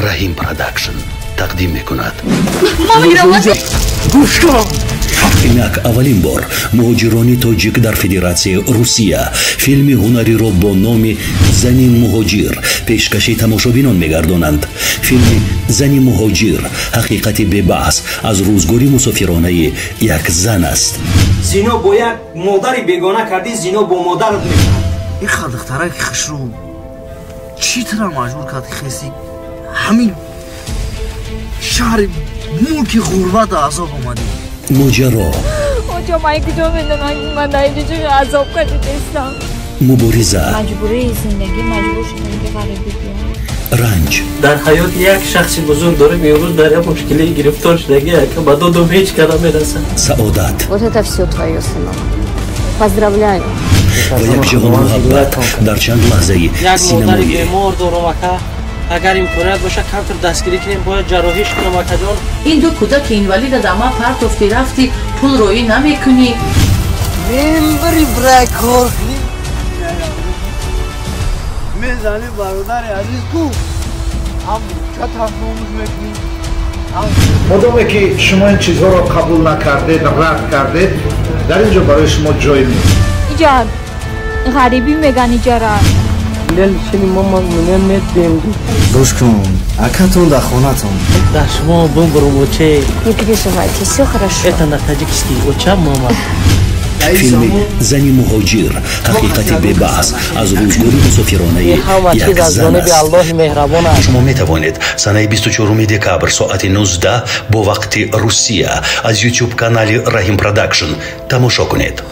رحیم پروداکشن تقدیم میکند. اینک اولین بار مهاجران تاجیک در فدراسیای روسیه فیلمی هنری را با نام زنی مهاجر پیشکشی تماشابینان میگردانند. فیلم زنی مهاجر حقیقتی ببحث از روزگاری مسافرانه یک زن است. زینا با یک مادری بیگانه کردی، زینا با مادرت میکند. این خدختره که خشروم چی ترا مجبور کرد خیسی همین شهر ملک غربت عذاب آمدی. ماجرا اوجا من کجا بدونم من در اینجا عذاب کشیده هستم. مبارزه مجبوری زندگی مجبور شدم که غریبی بیام. رنج در حیات یک شخص بزرگ داره میروز در یک مشکلی گرفتار شدگیه که به دادم هیچ کدام میرسه. سعادت Вот это все твое, сынок. Поздравляю. و یک جهان محبت در چند لحظه سینمایی. یک بیمار دورمکه اگر امکانیت باشه کمتر دستگیری کنیم باید جراحیش کنم مکه جان. این دو کودک اینوالید دما پرت افتی رفتی پول روی نمیکنی. بری برای کار کنی میزنی برادر عزیز کو هم چه تفاوت میکنی. مادامی که شما این چیزها را قبول نکردید رد کردید در اینجا برای شما جای نیست. جان غریبی میگن اینجا را لیل شنی ماما منم ندیم روش کن اکاتون در خونتون در شما بمبرم وچه Не переживайте, все хорошо. это на таджикский وچه ماما. فیلم زنی مهاجر حقیقتی ببحث از روزگاری مسافرانه یک زن است. شما می توانید سنه 24 دکبر ساعت 19 با وقت روسیه از یوتیوب کانال رحیم پروداکشن تماشا کنید.